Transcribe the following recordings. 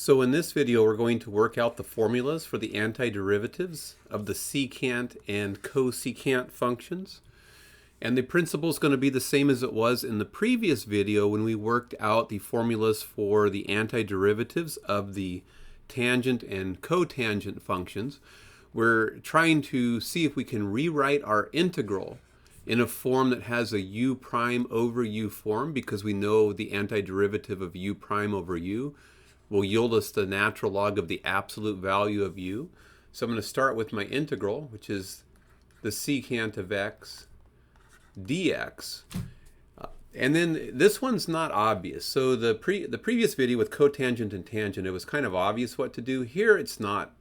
So in this video, we're going to work out the formulas for the antiderivatives of the secant and cosecant functions. And the principle is going to be the same as it was in the previous video when we worked out the formulas for the antiderivatives of the tangent and cotangent functions. We're trying to see if we can rewrite our integral in a form that has a u prime over u form, because we know the antiderivative of u prime over u will yield us the natural log of the absolute value of u. So I'm going to start with my integral, which is the secant of x dx. And then this one's not obvious. So the previous video with cotangent and tangent, it was kind of obvious what to do. Here it's not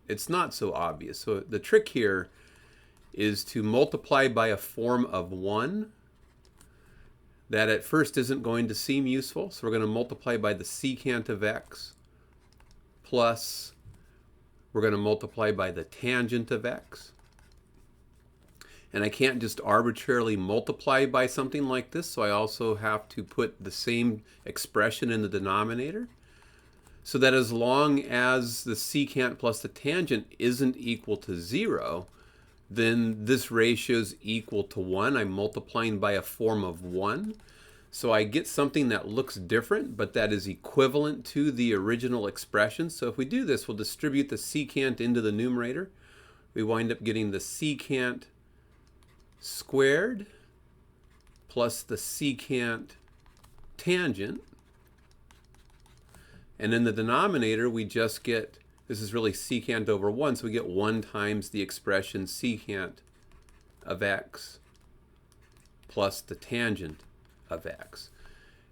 so obvious. So the trick here is to multiply by a form of 1 that at first isn't going to seem useful. So we're going to multiply by the secant of x plus we're going to multiply by the tangent of x. And I can't just arbitrarily multiply by something like this, so I also have to put the same expression in the denominator, so that as long as the secant plus the tangent isn't equal to 0, then this ratio is equal to 1. I'm multiplying by a form of 1. So I get something that looks different, but that is equivalent to the original expression. So if we do this, we'll distribute the secant into the numerator. We wind up getting the secant squared plus the secant tangent. And in the denominator, we just get, this is really secant over 1, so we get 1 times the expression secant of x plus the tangent of x.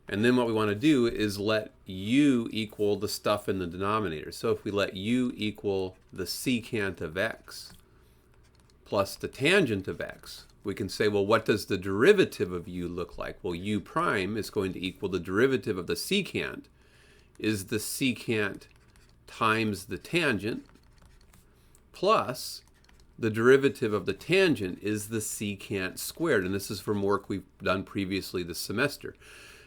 And then what we want to do is let u equal the stuff in the denominator. So if we let u equal the secant of x plus the tangent of x, we can say, well, what does the derivative of u look like? Well, u prime is going to equal the derivative of the secant is the secant times the tangent plus the derivative of the tangent is the secant squared. And this is from work we've done previously this semester.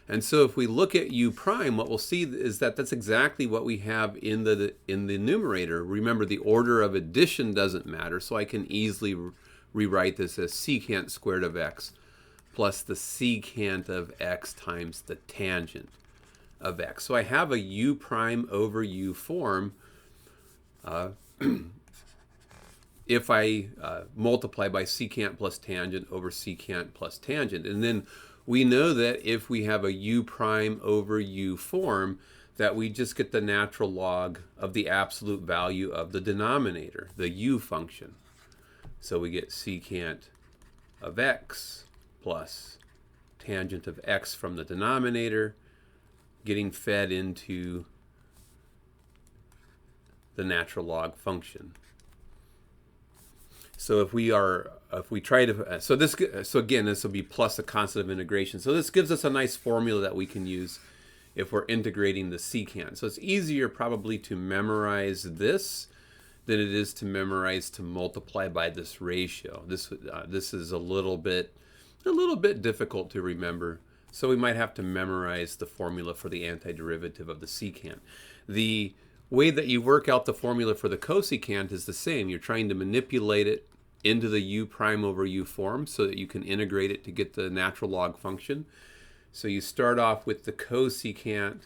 And so if we look at u prime, what we'll see is that that's exactly what we have in the numerator. Remember, the order of addition doesn't matter, so I can easily rewrite this as secant squared of x plus the secant of x times the tangent of x. So I have a u prime over u form if I multiply by secant plus tangent over secant plus tangent. And then we know that if we have a u prime over u form, that we just get the natural log of the absolute value of the denominator, the u function. So we get secant of x plus tangent of x from the denominator getting fed into the natural log function. So if we try to, so again, this will be plus the constant of integration. So this gives us a nice formula that we can use if we're integrating the secant. So it's easier probably to memorize this than it is to memorize to multiply by this ratio. This is a little bit difficult to remember. So we might have to memorize the formula for the antiderivative of the secant. The way that you work out the formula for the cosecant is the same. You're trying to manipulate it into the u prime over u form so that you can integrate it to get the natural log function. So you start off with the cosecant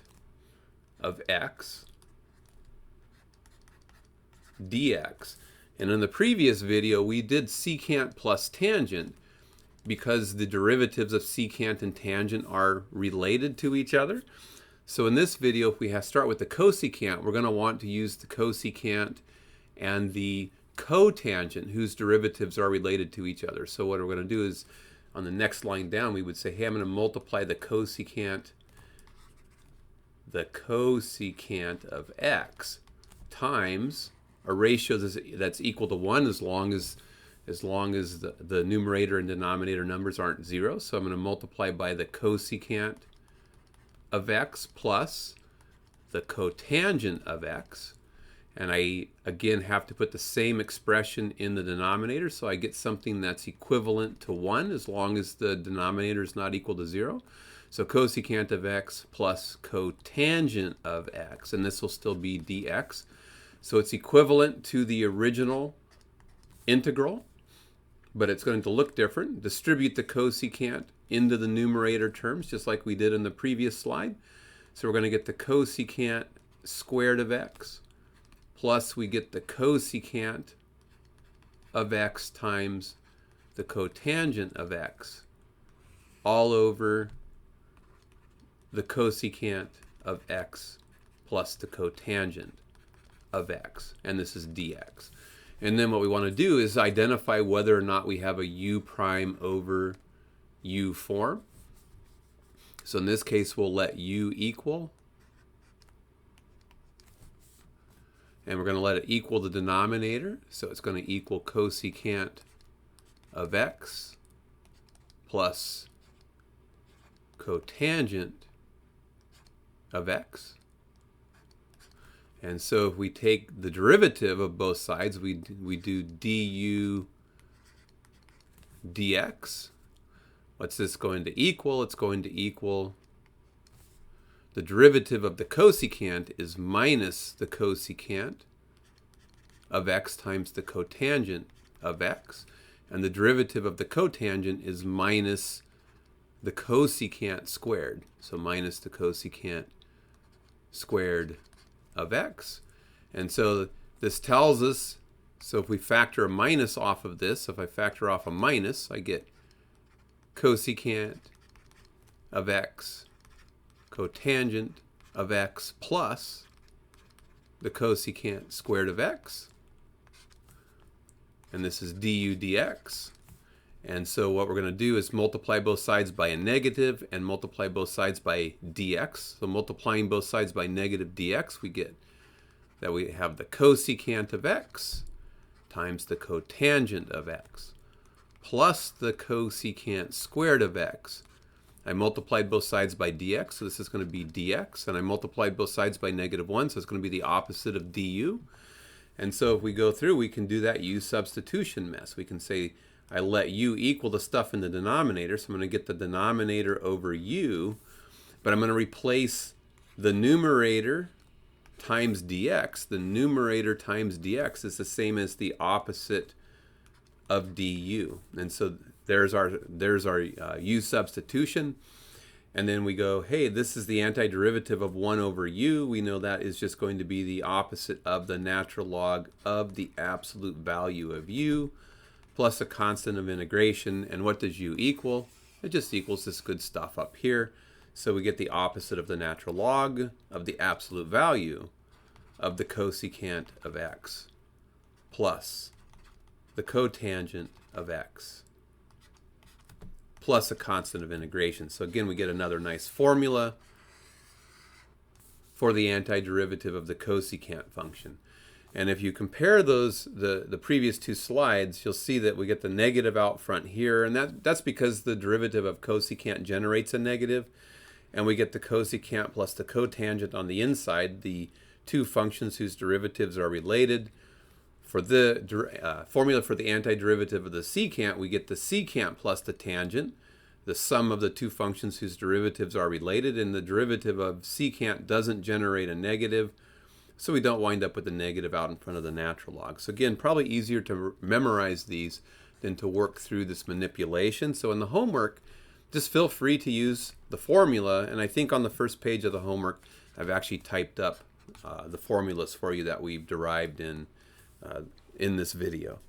of x dx. And in the previous video, we did secant plus tangent because the derivatives of secant and tangent are related to each other. So in this video, if we start with the cosecant, we're going to want to use the cosecant and the cotangent, whose derivatives are related to each other. So what we're going to do is, on the next line down, we would say, hey, I'm going to multiply the cosecant of x times a ratio that's equal to 1 as long as the numerator and denominator numbers aren't 0. So I'm going to multiply by the cosecant of x plus the cotangent of x. And I, again, have to put the same expression in the denominator, so I get something that's equivalent to 1 as long as the denominator is not equal to 0. So cosecant of x plus cotangent of x, and this will still be dx. So it's equivalent to the original integral, but it's going to look different. Distribute the cosecant into the numerator terms, just like we did in the previous slide. So we're going to get the cosecant squared of x, plus we get the cosecant of x times the cotangent of x, all over the cosecant of x plus the cotangent of x, and this is dx. And then what we want to do is identify whether or not we have a u prime over u form. So in this case, we'll let u equal, and we're going to let it equal the denominator. So it's going to equal cosecant of x plus cotangent of x. And so if we take the derivative of both sides, we do du dx. What's this going to equal? It's going to equal the derivative of the cosecant is minus the cosecant of x times the cotangent of x. And the derivative of the cotangent is minus the cosecant squared. So minus the cosecant squared of x. And so this tells us, so if we factor a minus off of this, if I factor off a minus, I get cosecant of x cotangent of x plus the cosecant squared of x. And this is du dx. And so what we're going to do is multiply both sides by a negative and multiply both sides by dx. So multiplying both sides by negative dx, we get that we have the cosecant of x times the cotangent of x plus the cosecant squared of x. I multiplied both sides by dx, so this is going to be dx. And I multiplied both sides by -1, so it's going to be the opposite of du. And so if we go through, we can do that u substitution mess. We can say I let u equal the stuff in the denominator, so I'm going to get the denominator over u, but I'm going to replace the numerator times dx. The numerator times dx is the same as the opposite of du. And so there's our u substitution. And then we go, hey, this is the antiderivative of 1 over u. We know that is just going to be the opposite of the natural log of the absolute value of u plus a constant of integration. And what does u equal? It just equals this good stuff up here. So we get the opposite of the natural log of the absolute value of the cosecant of x plus the cotangent of x plus a constant of integration. So again, we get another nice formula for the antiderivative of the cosecant function. And if you compare those, the previous two slides, you'll see that we get the negative out front here, and that's because the derivative of cosecant generates a negative, and we get the cosecant plus the cotangent on the inside, the two functions whose derivatives are related. For the formula for the antiderivative of the secant, we get the secant plus the tangent, the sum of the two functions whose derivatives are related, and the derivative of secant doesn't generate a negative, so we don't wind up with the negative out in front of the natural log. So again, probably easier to memorize these than to work through this manipulation. So in the homework, just feel free to use the formula, and I think on the first page of the homework, I've actually typed up the formulas for you that we've derived in this video.